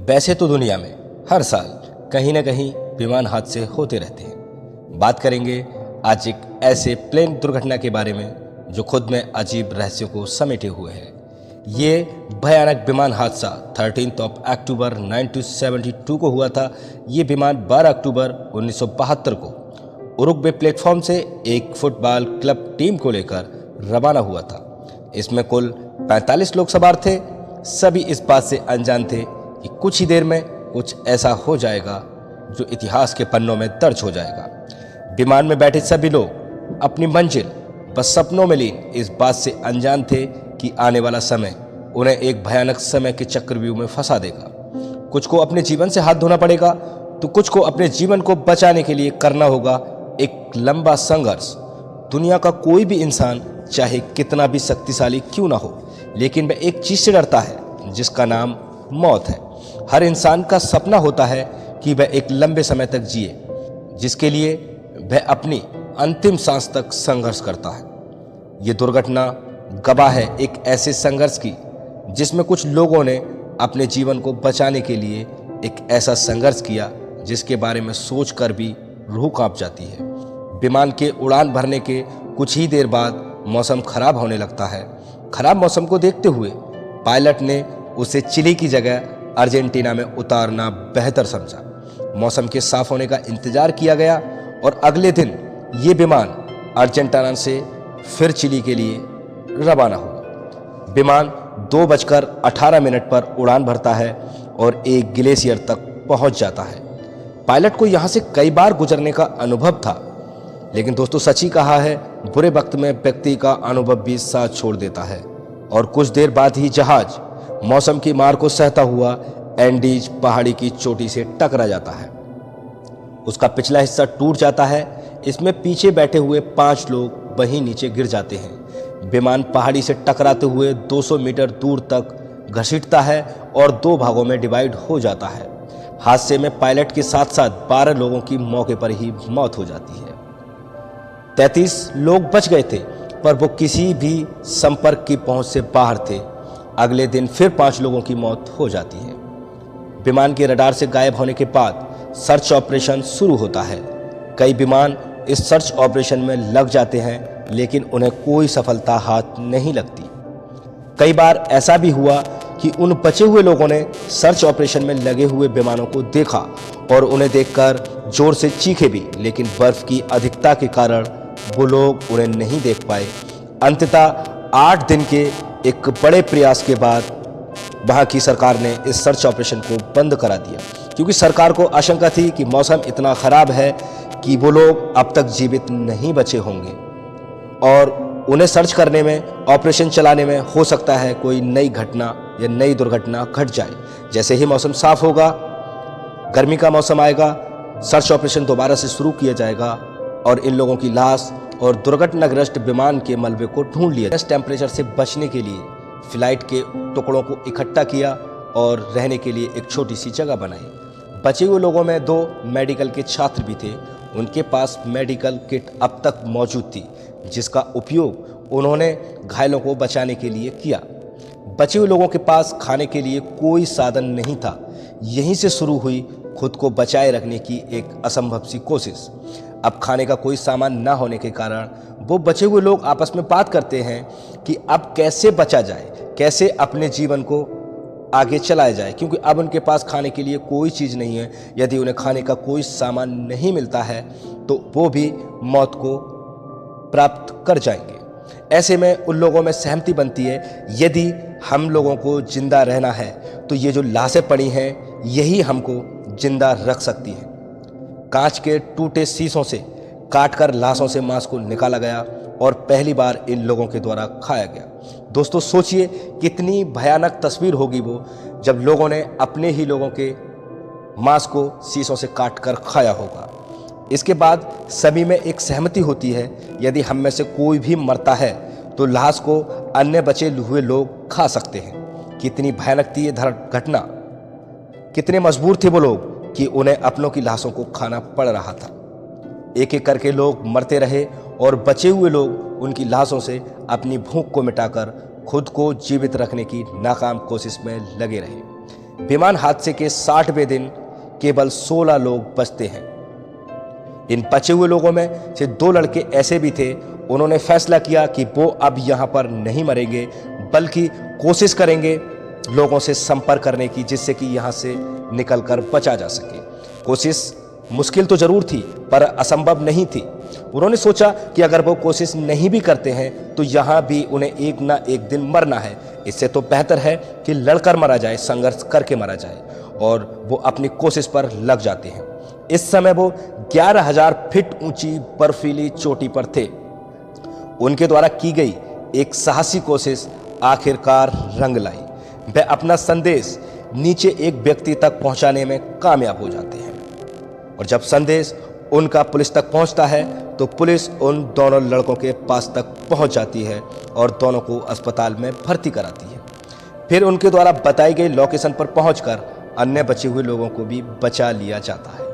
वैसे तो दुनिया में हर साल कहीं ना कहीं विमान हादसे होते रहते हैं। बात करेंगे आज एक ऐसे प्लेन दुर्घटना के बारे में जो खुद में अजीब रहस्यों को समेटे हुए है। ये भयानक विमान हादसा 13 अक्टूबर 1972 को हुआ था। ये विमान 12 अक्टूबर 1972 को उरुग्वे प्लेटफॉर्म से एक फुटबॉल क्लब टीम को लेकर रवाना हुआ था। इसमें कुल 45 लोग सवार थे। सभी इस बात से अनजान थे कि कुछ ही देर में कुछ ऐसा हो जाएगा जो इतिहास के पन्नों में दर्ज हो जाएगा। विमान में बैठे सभी लोग अपनी मंजिल बस सपनों में लीन इस बात से अनजान थे कि आने वाला समय उन्हें एक भयानक समय के चक्रव्यूह में फंसा देगा। कुछ को अपने जीवन से हाथ धोना पड़ेगा तो कुछ को अपने जीवन को बचाने के लिए करना होगा एक लंबा संघर्ष। दुनिया का कोई भी इंसान चाहे कितना भी शक्तिशाली क्यों ना हो, लेकिन वह एक चीज से डरता है जिसका नाम मौत है। हर इंसान का सपना होता है कि वह एक लंबे समय तक जिए, जिसके लिए वह अपनी अंतिम सांस तक संघर्ष करता है। ये दुर्घटना गवाह है एक ऐसे संघर्ष की जिसमें कुछ लोगों ने अपने जीवन को बचाने के लिए एक ऐसा संघर्ष किया जिसके बारे में सोचकर भी रूह कांप जाती है। विमान के उड़ान भरने के कुछ ही देर बाद मौसम खराब होने लगता है। खराब मौसम को देखते हुए पायलट ने उसे चिली की जगह अर्जेंटीना में उतारना बेहतर समझा। मौसम के साफ होने का इंतजार किया गया और अगले दिन ये विमान अर्जेंटीना से फिर चिली के लिए रवाना हुआ। विमान 2:18 पर उड़ान भरता है और एक ग्लेशियर तक पहुंच जाता है। पायलट को यहाँ से कई बार गुजरने का अनुभव था, लेकिन दोस्तों सच ही कहा है, बुरे वक्त में व्यक्ति का अनुभव भी साथ छोड़ देता है। और कुछ देर बाद ही जहाज मौसम की मार को सहता हुआ एंडीज पहाड़ी की चोटी से टकरा जाता है। उसका पिछला हिस्सा टूट जाता है। इसमें पीछे बैठे हुए 5 लोग वहीं नीचे गिर जाते हैं। विमान पहाड़ी से टकराते हुए 200 मीटर दूर तक घसीटता है और 2 भागों में डिवाइड हो जाता है। हादसे में पायलट के साथ साथ 12 लोगों की मौके पर ही मौत हो जाती है। 33 लोग बच गए थे, पर वो किसी भी संपर्क की पहुंच से बाहर थे। अगले दिन फिर 5 लोगों की मौत हो जाती है। विमान के रडार से गायब होने के बाद सर्च ऑपरेशन शुरू होता है। कई विमान इस सर्च ऑपरेशन में लग जाते हैं, लेकिन उन्हें कोई सफलता हाथ नहीं लगती। कई बार ऐसा भी हुआ कि उन बचे हुए लोगों ने सर्च ऑपरेशन में लगे हुए विमानों को देखा और उन्हें देखकर जोर से चीखे भी, लेकिन बर्फ की अधिकता के कारण वो लोग उन्हें नहीं देख पाए। अंततः 8 दिन के एक बड़े प्रयास के बाद वहां की सरकार ने इस सर्च ऑपरेशन को बंद करा दिया, क्योंकि सरकार को आशंका थी कि मौसम इतना खराब है कि वो लोग अब तक जीवित नहीं बचे होंगे और उन्हें सर्च करने में, ऑपरेशन चलाने में हो सकता है कोई नई घटना या नई दुर्घटना घट जाए। जैसे ही मौसम साफ होगा, गर्मी का मौसम आएगा, सर्च ऑपरेशन दोबारा से शुरू किया जाएगा और इन लोगों की लाश और दुर्घटनाग्रस्त विमान के मलबे को ढूंढ लिया। इस टेम्परेचर से बचने के लिए फ्लाइट के टुकड़ों को इकट्ठा किया और रहने के लिए एक छोटी सी जगह बनाई। बचे हुए लोगों में 2 मेडिकल के छात्र भी थे। उनके पास मेडिकल किट अब तक मौजूद थी, जिसका उपयोग उन्होंने घायलों को बचाने के लिए किया। बचे हुए लोगों के पास खाने के लिए कोई साधन नहीं था। यहीं से शुरू हुई खुद को बचाए रखने की एक असंभव सी कोशिश। अब खाने का कोई सामान ना होने के कारण वो बचे हुए लोग आपस में बात करते हैं कि अब कैसे बचा जाए, कैसे अपने जीवन को आगे चलाया जाए, क्योंकि अब उनके पास खाने के लिए कोई चीज़ नहीं है। यदि उन्हें खाने का कोई सामान नहीं मिलता है तो वो भी मौत को प्राप्त कर जाएंगे। ऐसे में उन लोगों में सहमति बनती है, यदि हम लोगों को जिंदा रहना है तो ये जो लाशें पड़ी हैं यही हमको जिंदा रख सकती हैं। कांच के टूटे शीशों से काटकर लाशों से मांस को निकाला गया और पहली बार इन लोगों के द्वारा खाया गया। दोस्तों सोचिए कितनी भयानक तस्वीर होगी वो, जब लोगों ने अपने ही लोगों के मांस को शीशों से काटकर खाया होगा। इसके बाद सभी में एक सहमति होती है, यदि हम में से कोई भी मरता है तो लाश को अन्य बचे हुए लोग खा सकते हैं। कितनी भयानक थी ये घटना, कितने मजबूर थे वो लोग कि उन्हें अपनों की लाशों को खाना पड़ रहा था। एक एक करके लोग मरते रहे और बचे हुए लोग उनकी लाशों से अपनी भूख को मिटाकर खुद को जीवित रखने की नाकाम कोशिश में लगे रहे। विमान हादसे के 60वें दिन केवल 16 लोग बचते हैं। इन बचे हुए लोगों में से 2 लड़के ऐसे भी थे, उन्होंने फैसला किया कि वो अब यहाँ पर नहीं मरेंगे, बल्कि कोशिश करेंगे लोगों से संपर्क करने की, जिससे कि यहाँ से निकलकर बचा जा सके। कोशिश मुश्किल तो जरूर थी, पर असंभव नहीं थी। उन्होंने सोचा कि अगर वो कोशिश नहीं भी करते हैं तो यहाँ भी उन्हें एक ना एक दिन मरना है। इससे तो बेहतर है कि लड़कर मरा जाए, संघर्ष करके मरा जाए। और वो अपनी कोशिश पर लग जाते हैं। इस समय वो 11,000 फीट ऊंची बर्फीली चोटी पर थे। उनके द्वारा की गई एक साहसी कोशिश आखिरकार रंग लाई। वे अपना संदेश नीचे एक व्यक्ति तक पहुंचाने में कामयाब हो जाते हैं। और जब संदेश उनका पुलिस तक पहुंचता है तो पुलिस उन दोनों लड़कों के पास तक पहुंच जाती है और दोनों को अस्पताल में भर्ती कराती है। फिर उनके द्वारा बताई गई लोकेशन पर पहुंचकर अन्य बचे हुए लोगों को भी बचा लिया जाता है।